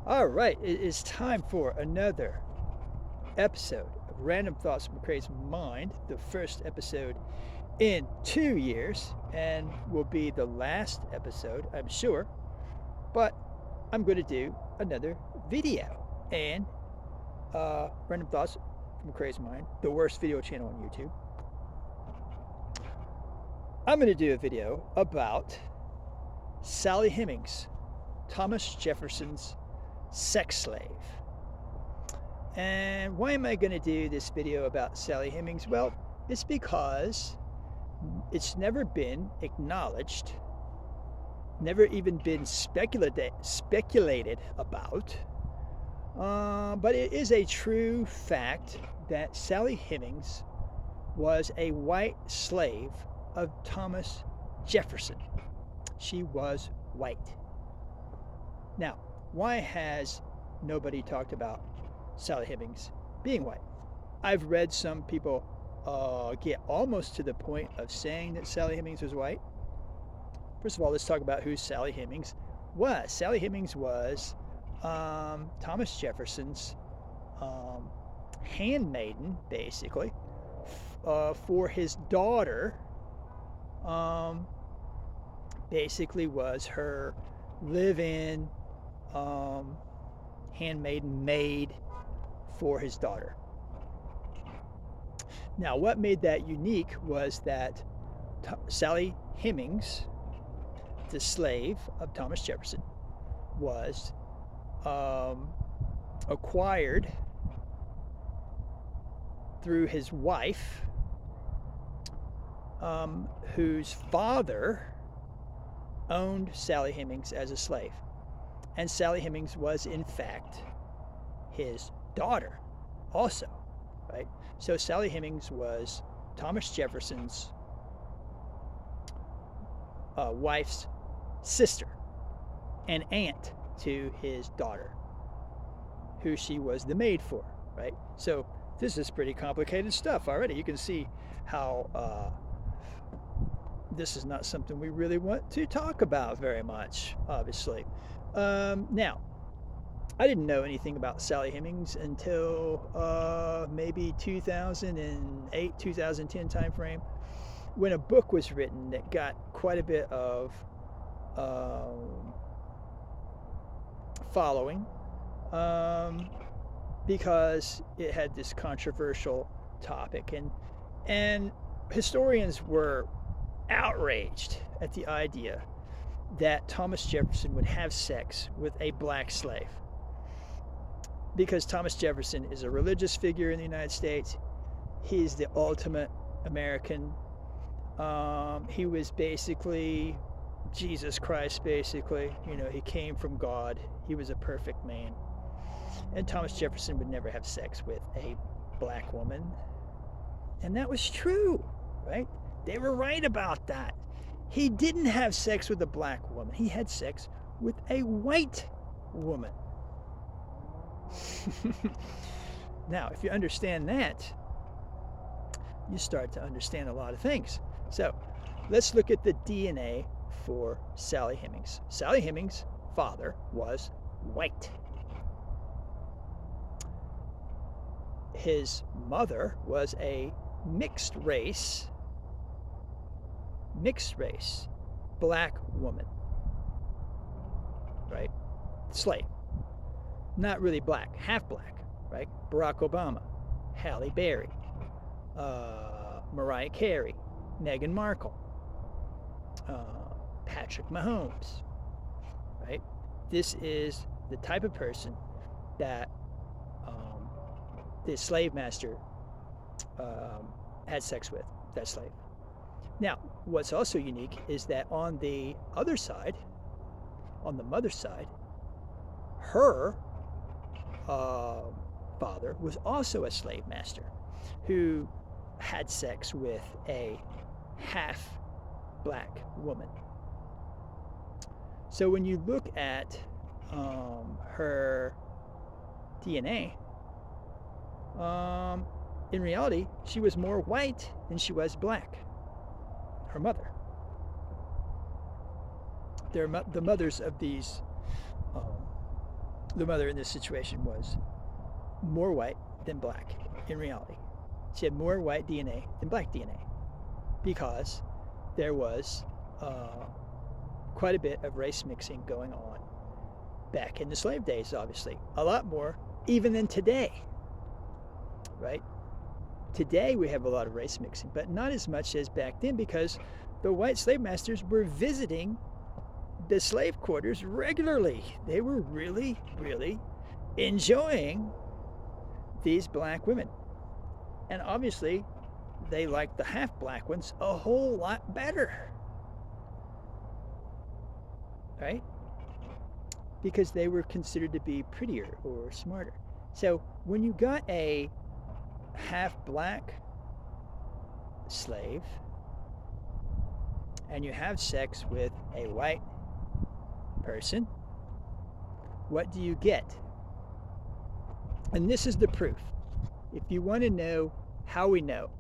All right, it is time for another episode of Random Thoughts from a Crazy Mind, the first episode in 2 years, and will be the last episode, I'm sure. But I'm going to do another video. And Random Thoughts from a Crazy Mind, the worst video channel on YouTube. I'm going to do a video about Sally Hemings, Thomas Jefferson's sex slave. And why am I going to do this video about Sally Hemings? Well, it's because it's never been acknowledged, never even been speculated about, but it is a true fact that Sally Hemings was a white slave of Thomas Jefferson. She was white. Now, why has nobody talked about Sally Hemings being white? I've read some people get almost to the point of saying that Sally Hemings was white. First of all, let's talk about who Sally Hemings was. Sally Hemings was Thomas Jefferson's handmaiden, basically, for his daughter. Basically was her live-in handmaiden maid for his daughter. Now, what made that unique was that Sally Hemings, the slave of Thomas Jefferson, was acquired through his wife, whose father owned Sally Hemings as a slave. And Sally Hemings was, in fact, his daughter also, right? So Sally Hemings was Thomas Jefferson's wife's sister and aunt to his daughter, who she was the maid for, right? So this is pretty complicated stuff already. You can see how this is not something we really want to talk about very much, obviously. Now, I didn't know anything about Sally Hemings until maybe 2008, 2010 timeframe, when a book was written that got quite a bit of following, because it had this controversial topic, and historians were outraged at the idea that Thomas Jefferson would have sex with a black slave, because Thomas Jefferson is a religious figure in the United States. He's the ultimate American. He was basically Jesus Christ, basically. You know, he came from God. He was a perfect man. And Thomas Jefferson would never have sex with a black woman. And that was true, right? They were right about that. He didn't have sex with a black woman. He had sex with a white woman. Now, if you understand that, you start to understand a lot of things. So let's look at the DNA for Sally Hemings. Sally Hemings' father was white. His mother was a mixed race black woman, right? Slave. Not really black, half black, right? Barack Obama, Halle Berry, Mariah Carey, Meghan Markle, Patrick Mahomes, right? This is the type of person that the slave master had sex with, that slave. Now, what's also unique is that on the other side, on the mother's side, her father was also a slave master who had sex with a half black woman. So when you look at her DNA, in reality, she was more white than she was black. Her mother. They're the mothers of these the mother in this situation was more white than black in reality. She had more white DNA than black DNA because there was quite a bit of race mixing going on back in the slave days, obviously. A lot more even than today, right? Today we have a lot of race mixing, but not as much as back then because the white slave masters were visiting the slave quarters regularly. They were really, really enjoying these black women. And obviously, they liked the half-black ones a whole lot better. Right? Because they were considered to be prettier or smarter. So when you got a half-black slave and you have sex with a white person, what do you get? And this is the proof. If you want to know how we know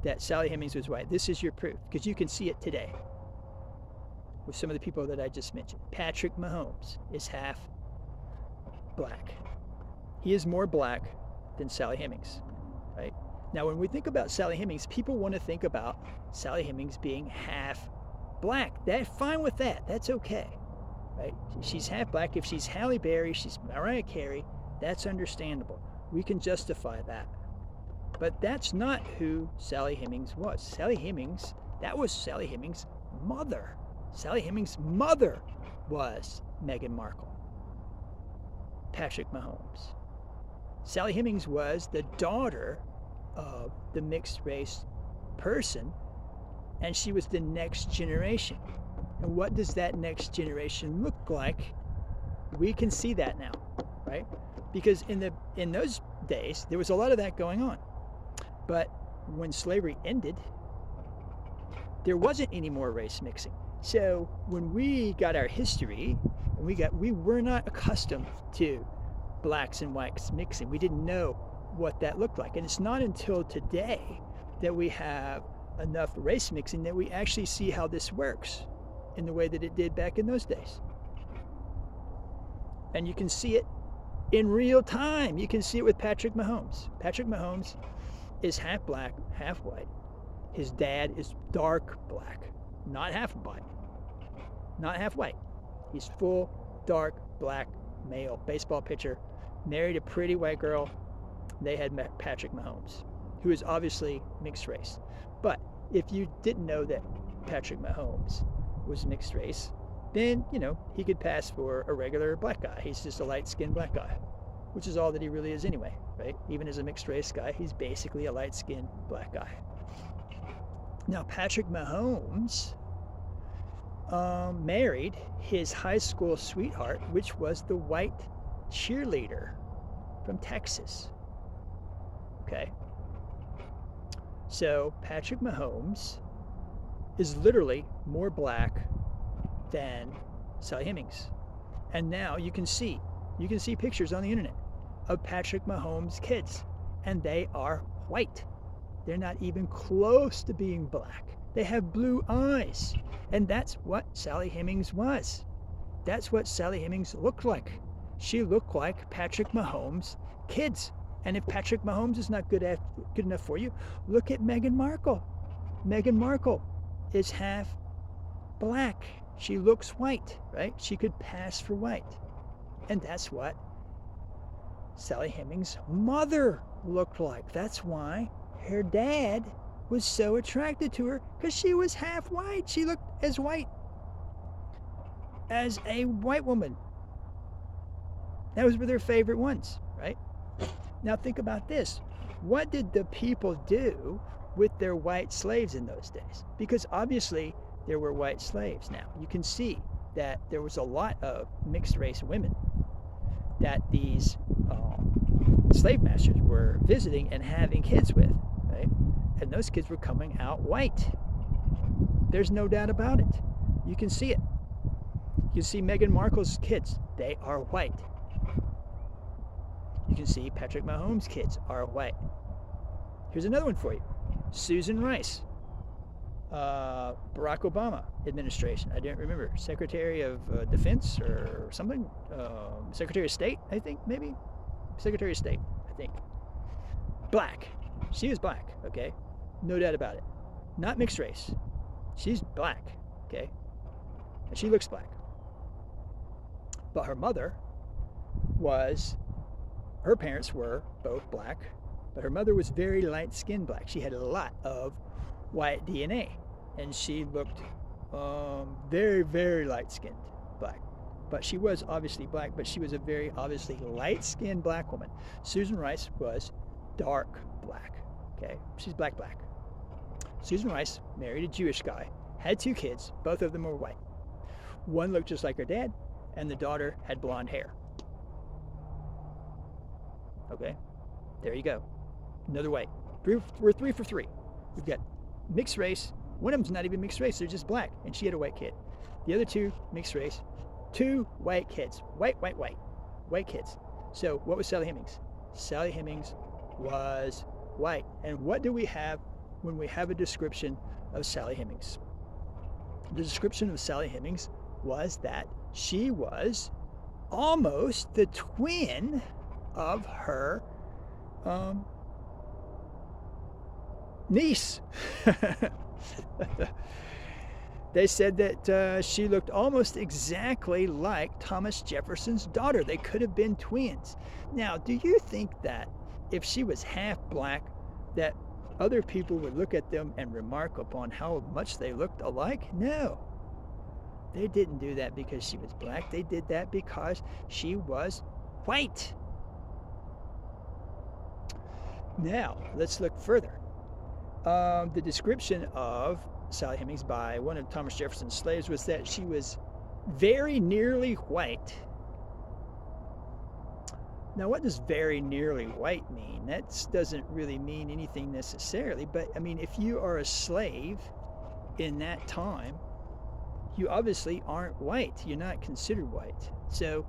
that Sally Hemings was white, this is your proof, because you can see it today with some of the people that I just mentioned. Patrick Mahomes is half black. He is more black than Sally Hemings, right? Now, when we think about Sally Hemings, people want to think about Sally Hemings being half black. That's fine with that. That's okay, right? She's half black. If she's Halle Berry, she's Mariah Carey, that's understandable. We can justify that. But that's not who Sally Hemings was. Sally Hemings, that was Sally Hemings' mother. Sally Hemings' mother was Meghan Markle. Patrick Mahomes. Sally Hemings was the daughter of the mixed race person, and she was the next generation. And what does that next generation look like? We can see that now, right? Because in those days, there was a lot of that going on. But when slavery ended, there wasn't any more race mixing. So when we got our history, we were not accustomed to blacks and whites mixing. We didn't know what that looked like. And it's not until today that we have enough race mixing that we actually see how this works in the way that it did back in those days. And you can see it in real time. You can see it with Patrick Mahomes. Patrick Mahomes is half black, half white. His dad is dark black, not half white, not half white. He's full, dark, black male, baseball pitcher, married a pretty white girl. They had met Patrick Mahomes, who is obviously mixed race. But if you didn't know that Patrick Mahomes was mixed race, then, he could pass for a regular black guy. He's just a light-skinned black guy, which is all that he really is anyway, right? Even as a mixed race guy, he's basically a light-skinned black guy. Now, Patrick Mahomes married his high school sweetheart, which was the white cheerleader from Texas. Okay? So, Patrick Mahomes is literally more black than Sally Hemings. And now you can see pictures on the internet of Patrick Mahomes' kids, and they are white. They're not even close to being black. They have blue eyes, and that's what Sally Hemings was. That's what Sally Hemings looked like. She looked like Patrick Mahomes' kids. And if Patrick Mahomes is not good enough for you, look at Meghan Markle. Meghan Markle is half black. She looks white, right? She could pass for white. And that's what Sally Hemings' mother looked like. That's why her dad was so attracted to her, because she was half white. She looked as white as a white woman. Those were their favorite ones, right? Now think about this. What did the people do with their white slaves in those days? Because obviously there were white slaves now. You can see that there was a lot of mixed race women that these slave masters were visiting and having kids with, right? And those kids were coming out white. There's no doubt about it. You can see it. You can see Meghan Markle's kids. They are white. You can see Patrick Mahomes' kids are white. Here's another one for you. Susan Rice. Barack Obama administration. I don't remember. Secretary of Defense or something. Secretary of State, I think, maybe. Secretary of State, I think. Black. She was black, okay? No doubt about it. Not mixed race. She's black, okay? And she looks black. But her mother was, her parents were both black, but her mother was very light-skinned black. She had a lot of white DNA, and she looked very, very light-skinned black. But she was obviously black, but she was a very obviously light-skinned black woman. Susan Rice was dark black, okay? She's black. Susan Rice married a Jewish guy, had 2 kids, both of them were white. One looked just like her dad, and the daughter had blonde hair. Okay, there you go. Another way. We're 3 for 3. We've got mixed race. One of them's not even mixed race, they're just black, and she had a white kid. The other 2, mixed race. 2 white kids. White kids. So what was Sally Hemings? Sally Hemings was white. And what do we have when we have a description of Sally Hemings? The description of Sally Hemings was that she was almost the twin of her niece. They said that she looked almost exactly like Thomas Jefferson's daughter. They could have been twins. Now, do you think that if she was half black, that other people would look at them and remark upon how much they looked alike? No. They didn't do that because she was black. They did that because she was white. Now, let's look further. The description of Sally Hemings by one of Thomas Jefferson's slaves was that she was very nearly white. Now, what does very nearly white mean? That doesn't really mean anything necessarily, but I mean, if you are a slave in that time, you obviously aren't white. You're not considered white. So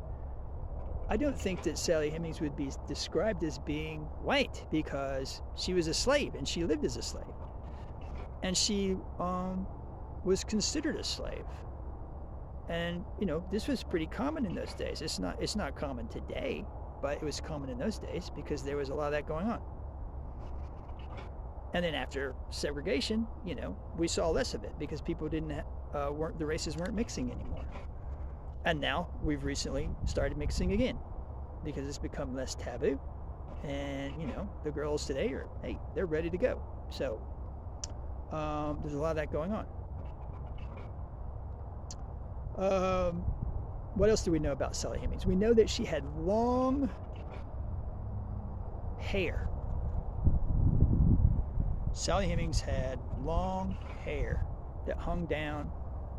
I don't think that Sally Hemings would be described as being white because she was a slave and she lived as a slave. And she was considered a slave. And, you know, this was pretty common in those days. It's not common today, but it was common in those days because there was a lot of that going on. And then after segregation, you know, we saw less of it because people the races weren't mixing anymore. And now we've recently started mixing again because it's become less taboo. And, you know, the girls today they're ready to go. So there's a lot of that going on. What else do we know about Sally Hemings? We know that she had long hair. Sally Hemings had long hair that hung down,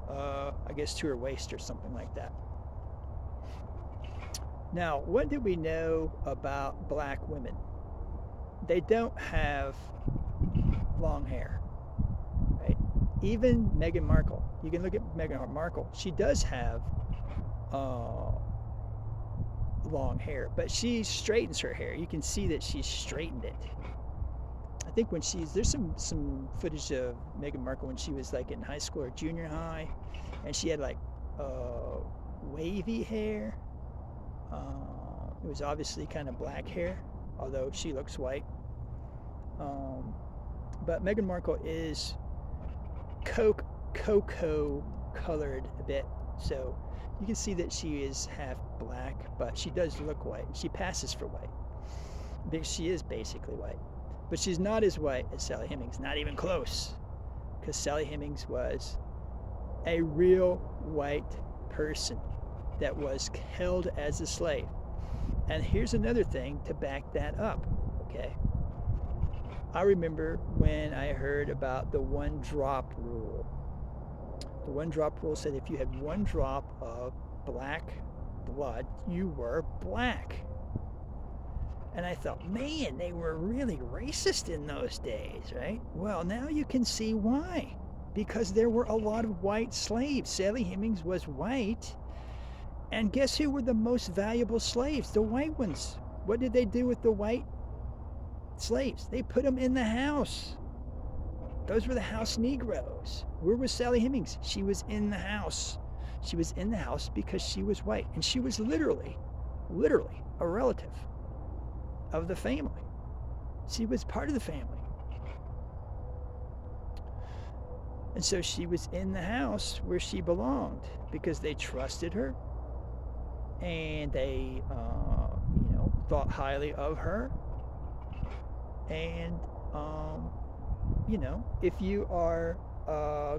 I guess, to her waist or something like that. Now, what do we know about black women? They don't have long hair, right? Even Meghan Markle. You can look at Meghan Markle. She does have long hair, but she straightens her hair. You can see that she's straightened it. I think when there's some footage of Meghan Markle when she was like in high school or junior high, and she had like wavy hair. It was obviously kind of black hair, although she looks white. But Meghan Markle is cocoa colored a bit, so you can see that she is half black, but she does look white. She passes for white. She is basically white. But she's not as white as Sally Hemings, not even close, because Sally Hemings was a real white person that was held as a slave. And here's another thing to back that up, okay? I remember when I heard about the 1-drop rule. The 1-drop rule said if you had 1 drop of black blood, you were black. And I thought, man, they were really racist in those days, right? Well, now you can see why. Because there were a lot of white slaves. Sally Hemings was white. And guess who were the most valuable slaves? The white ones. What did they do with the white slaves? They put them in the house. Those were the house Negroes. Where was Sally Hemings? She was in the house. She was in the house because she was white. And she was literally a relative of the family. She was part of the family. And so she was in the house where she belonged because they trusted her and they, thought highly of her. And, if you are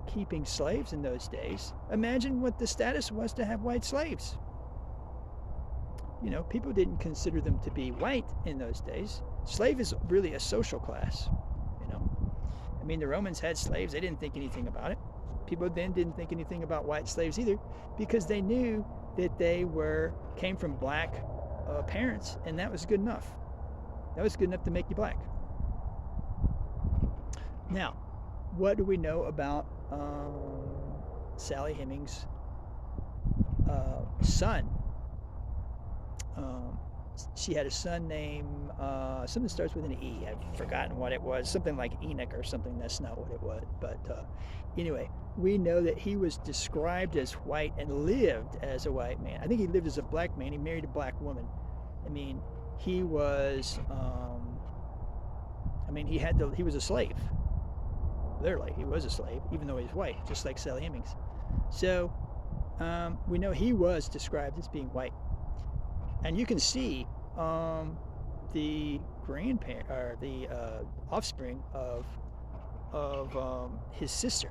keeping slaves in those days, imagine what the status was to have white slaves. People didn't consider them to be white in those days. Slave is really a social class. The Romans had slaves. They didn't think anything about it. People then didn't think anything about white slaves either because they knew that they came from black parents, and that was good enough. That was good enough to make you black. Now, what do we know about Sally Hemings' son? She had a son named, something starts with an E. I've forgotten what it was. Something like Enoch or something. That's not what it was. But anyway, we know that he was described as white and lived as a white man. I think he lived as a black man. He married a black woman. He was, he was a slave. Literally, he was a slave, even though he was white, just like Sally Hemings. So we know he was described as being white. And you can see the grandparent or the offspring of his sister.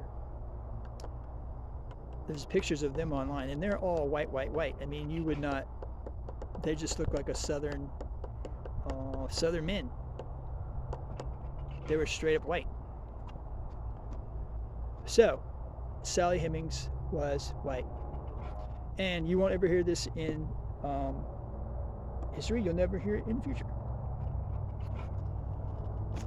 There's pictures of them online, and they're all white. You would not. They just look like a southern men. They were straight up white. So, Sally Hemings was white, and you won't ever hear this in history. You'll never hear it in the future.